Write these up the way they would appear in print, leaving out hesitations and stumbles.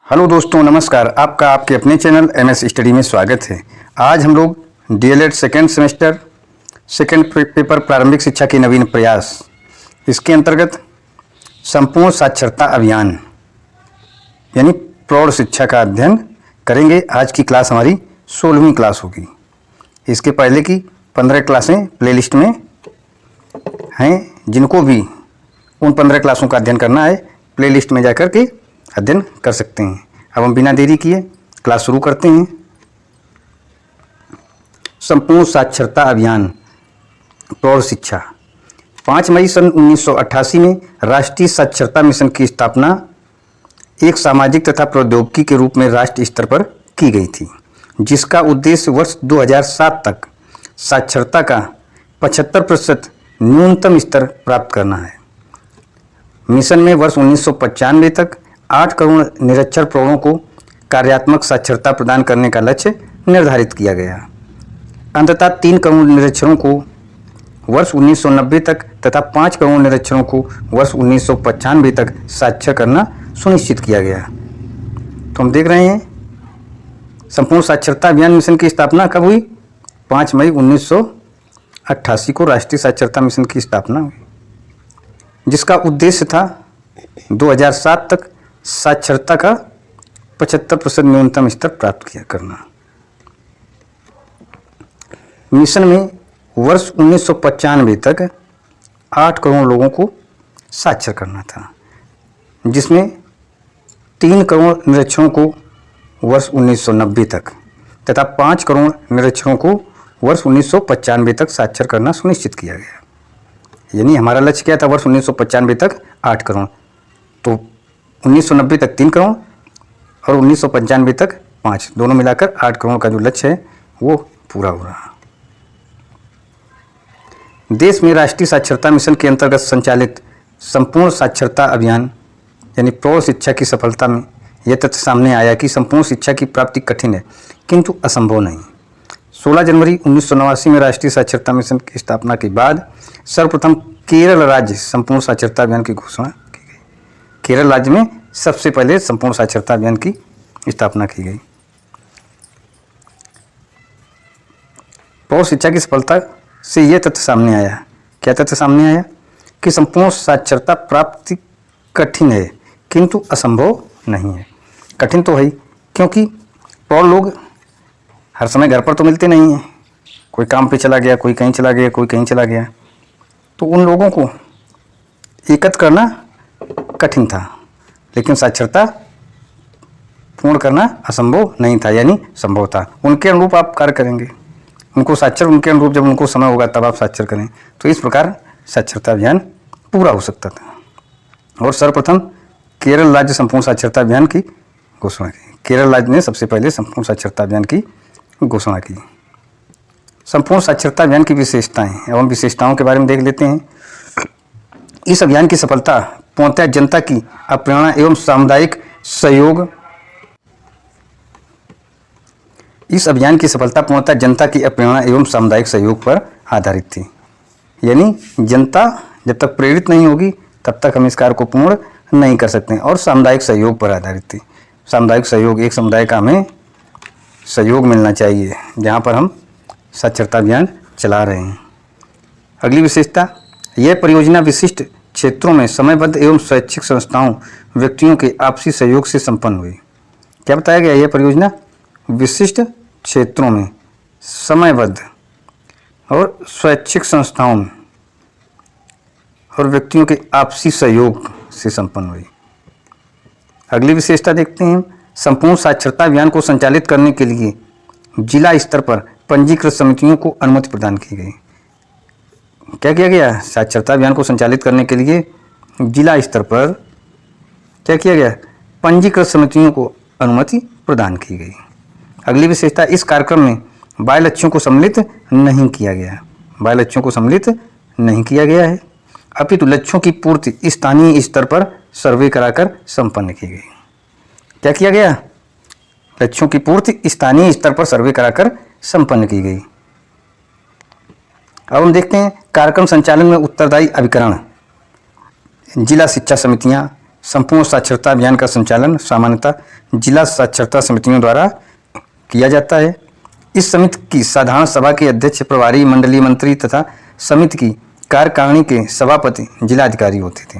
Hello दोस्तों, नमस्कार। आपका आपके अपने चैनल MS स्टडी में स्वागत है। आज हम लोग DLED second semester second paper प्रारंभिक शिक्षा के नवीन प्रयास, इसके अंतर्गत संपूर्ण साक्षरता अभियान यानी प्रौढ़ शिक्षा का अध्ययन करेंगे। आज की क्लास हमारी 16वीं क्लास होगी। इसके पहले की 15 क्लासें प्लेलिस्ट में हैं। जिनको भी उन 15 क्लासों का अध्ययन करना है, प्लेलिस्ट में जाकर के अध्ययन कर सकते हैं। अब हम बिना देरी किए क्लास शुरू करते हैं। संपूर्ण साक्षरता अभियान प्रौढ़ शिक्षा। 5 मई सन 1988 में राष्ट्रीय साक्षरता मिशन की स्थापना एक सामाजिक तथा प्रौद्योगिकी के रूप में राष्ट्रीय स्तर पर की गई थी, जिसका उद्देश्य वर्ष 2007 तक साक्षरता का 75% न्यूनतम स्तर प्राप्त करना है। मिशन में वर्ष 1995 तक 8 करोड़ निरक्षर प्रौढ़ों को कार्यात्मक साक्षरता प्रदान करने का लक्ष्य निर्धारित किया गया। अंततः 3 करोड़ निरक्षरों को वर्ष 1990 तक तथा 5 करोड़ निरक्षरों को वर्ष 1995 तक साक्षर करना सुनिश्चित किया गया। तो हम देख रहे हैं संपूर्ण साक्षरता अभियान मिशन की स्थापना कब हुई? 5 मई 1988 को राष्ट्रीय साक्षरता मिशन की स्थापना हुई, जिसका उद्देश्य था 2007 तक साक्षरता का 75% न्यूनतम स्तर प्राप्त किया करना। मिशन में वर्ष 1995 तक 8 करोड़ लोगों को साक्षर करना था, जिसमें 3 करोड़ निरक्षरों को वर्ष 1990 तक तथा 5 करोड़ निरक्षरों को वर्ष 1995 तक साक्षर करना सुनिश्चित किया गया। यानी हमारा लक्ष्य क्या था? वर्ष 1995 तक 8 करोड़, तो 1990 तक 3 करोड़ और 1995 तक 5, दोनों मिलाकर 8 करोड़ का जो लक्ष्य है वो पूरा हो रहा। देश में राष्ट्रीय साक्षरता मिशन के अंतर्गत संचालित संपूर्ण साक्षरता अभियान यानी प्रौढ़ शिक्षा की सफलता में यह तथ्य सामने आया कि संपूर्ण शिक्षा की प्राप्ति कठिन है किंतु असंभव नहीं। 16 जनवरी 1989 में राष्ट्रीय साक्षरता मिशन की स्थापना के बाद सर्वप्रथम केरल राज्य संपूर्ण साक्षरता अभियान की घोषणा की गई। केरल राज्य में सबसे पहले संपूर्ण साक्षरता अभियान की स्थापना की गई। प्रौढ़ शिक्षा की सफलता से यह तथ्य सामने आया। क्या तथ्य सामने आया? कि संपूर्ण साक्षरता प्राप्ति कठिन है किंतु असंभव नहीं है। कठिन तो है क्योंकि प्रौढ़ लोग हर समय घर पर तो मिलते नहीं हैं। कोई काम पे चला गया, कोई कहीं चला गया, कोई कहीं चला गया, तो उन लोगों को एकत्र करना कठिन था, लेकिन साक्षरता पूर्ण करना असंभव नहीं था, यानी संभव था। उनके अनुरूप आप कार्य करेंगे, उनको साक्षर उनके अनुरूप जब उनको समय होगा तब आप साक्षर करें, तो इस प्रकार साक्षरता अभियान पूरा हो सकता था। और सर्वप्रथम केरल राज्य संपूर्ण साक्षरता अभियान की घोषणा की। केरल राज्य ने सबसे पहले संपूर्ण साक्षरता अभियान की घोषणा की। संपूर्ण साक्षरता अभियान की विशेषताएं एवं विशेषताओं के बारे में देख लेते हैं। इस अभियान की सफलता पूर्णतः जनता की अप्रेरणा एवं सामुदायिक सहयोग इस अभियान की सफलता पूर्णतः जनता की अप्रेरणा एवं सामुदायिक सहयोग पर आधारित थी। यानी जनता जब तक प्रेरित नहीं होगी तब तक हम इस कार्य को पूर्ण नहीं कर सकते, और सामुदायिक सहयोग पर आधारित थी। सामुदायिक सहयोग, एक समुदाय का हमें सहयोग मिलना चाहिए जहाँ पर हम साक्षरता अभियान चला रहे हैं। अगली विशेषता, यह परियोजना विशिष्ट क्षेत्रों में समयबद्ध एवं स्वैच्छिक संस्थाओं व्यक्तियों के आपसी सहयोग से संपन्न हुई। क्या बताया गया? यह परियोजना विशिष्ट क्षेत्रों में समयबद्ध और स्वैच्छिक संस्थाओं और व्यक्तियों के आपसी सहयोग से संपन्न हुई। अगली विशेषता देखते हैं। संपूर्ण साक्षरता अभियान को संचालित करने के लिए जिला स्तर पर पंजीकृत समितियों को अनुमति प्रदान की गई। क्या किया गया? साक्षरता अभियान को संचालित करने के लिए जिला स्तर पर क्या किया गया? पंजीकृत समितियों को अनुमति प्रदान की गई। अगली विशेषता, इस कार्यक्रम में बाह्य लक्ष्यों को सम्मिलित नहीं किया गया। बाह्य लक्ष्यों को सम्मिलित नहीं किया गया है, अपितु लक्ष्यों की पूर्ति स्थानीय स्तर पर सर्वे कराकर संपन्न की गई। क्या किया गया? लक्ष्यों की पूर्ति स्थानीय स्तर पर सर्वे कराकर संपन्न की गई। अब हम देखते हैं कार्यक्रम संचालन में उत्तरदायी अभिकरण। जिला शिक्षा समितियां, संपूर्ण साक्षरता अभियान का संचालन सामान्यतः जिला साक्षरता समितियों द्वारा किया जाता है। इस समिति की साधारण सभा के अध्यक्ष प्रभारी मंडलीय मंत्री तथा समिति की कार्यकारिणी के सभापति जिलाधिकारी होते थे।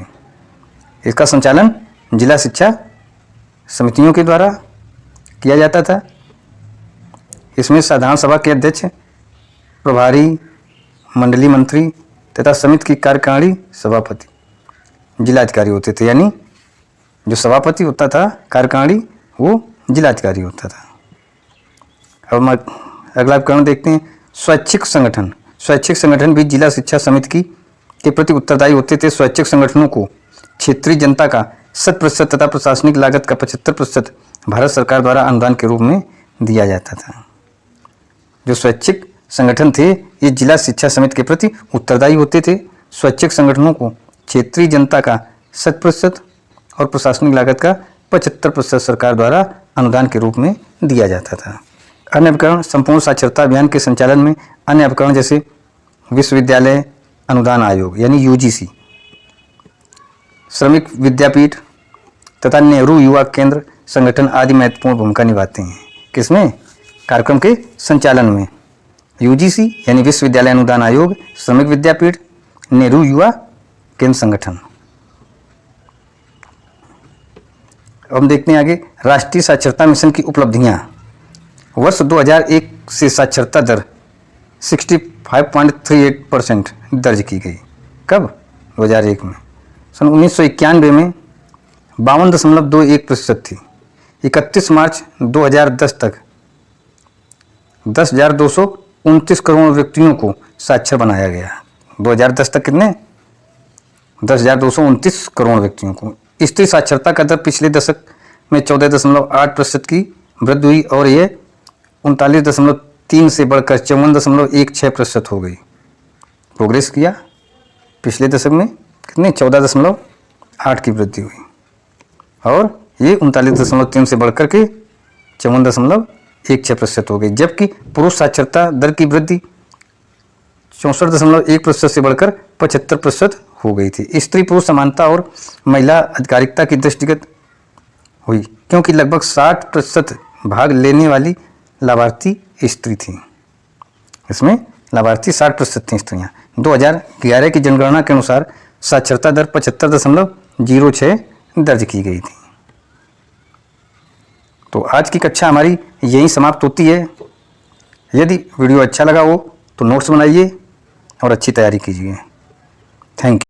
इसका संचालन जिला शिक्षा समितियों के द्वारा किया जाता था। इसमें साधारण सभा के अध्यक्ष प्रभारी मंडलीय मंत्री तथा समिति की कार्यकारिणी सभापति जिलाधिकारी होते थे, यानी जो सभापति होता था कार्यकारिणी वो जिलाधिकारी होता था। अब हम अगला उपकरण देखते हैं, स्वैच्छिक संगठन। स्वैच्छिक संगठन भी जिला शिक्षा समिति के प्रति उत्तरदायी होते थे। स्वैच्छिक संगठनों को क्षेत्रीय जनता का 100% तथा प्रशासनिक लागत का 75% भारत सरकार द्वारा अनुदान के रूप में दिया जाता था। जो स्वैच्छिक संगठन थे ये जिला शिक्षा समिति के प्रति उत्तरदायी होते थे। स्वैच्छिक संगठनों को क्षेत्रीय जनता का 100% और प्रशासनिक लागत का 75% सरकार द्वारा अनुदान के रूप में दिया जाता था। अन्य उपकरण, संपूर्ण साक्षरता अभियान के संचालन में अन्य उपकरण जैसे विश्वविद्यालय अनुदान आयोग यानी यूजीसी, श्रमिक विद्यापीठ तथा नेहरू युवा केंद्र संगठन आदि महत्वपूर्ण भूमिका निभाते हैं। किसमें? कार्यक्रम के संचालन में। यूजीसी यानी विश्वविद्यालय अनुदान आयोग, श्रमिक विद्यापीठ, नेहरू युवा केंद्र संगठन। अब हम देखते हैं आगे राष्ट्रीय साक्षरता मिशन की उपलब्धियां। वर्ष 2001 से साक्षरता दर 65.38% दर्ज की गई। कब? 2001 में। सन 1991 में 52.21% थी। 31 मार्च 2010 तक 10,229 करोड़ व्यक्तियों को साक्षर बनाया गया। 2010 तक कितने? 10,229 करोड़ व्यक्तियों को। स्त्री साक्षरता का दर पिछले दशक में 14.8% की वृद्धि हुई और ये 39.3 से बढ़कर 54.16% हो गई। प्रोग्रेस किया। पिछले दशक में कितने? 14.8 की वृद्धि हुई और ये 39.3 से बढ़कर के 54.16% हो गई। जबकि पुरुष साक्षरता दर की वृद्धि 64.1% से बढ़कर 75% हो गई थी। स्त्री पुरुष समानता और महिला अधिकारिता की दृष्टिगत हुई क्योंकि लगभग 60% भाग लेने वाली लाभार्थी स्त्री थी। इसमें लाभार्थी 60% थी स्त्रियाँ। 2011 की जनगणना के अनुसार साक्षरता दर 75.06 दर्ज की गई थी। तो आज की कक्षा हमारी यहीं समाप्त होती है। यदि वीडियो अच्छा लगा हो तो नोट्स बनाइए और अच्छी तैयारी कीजिए। Thank you.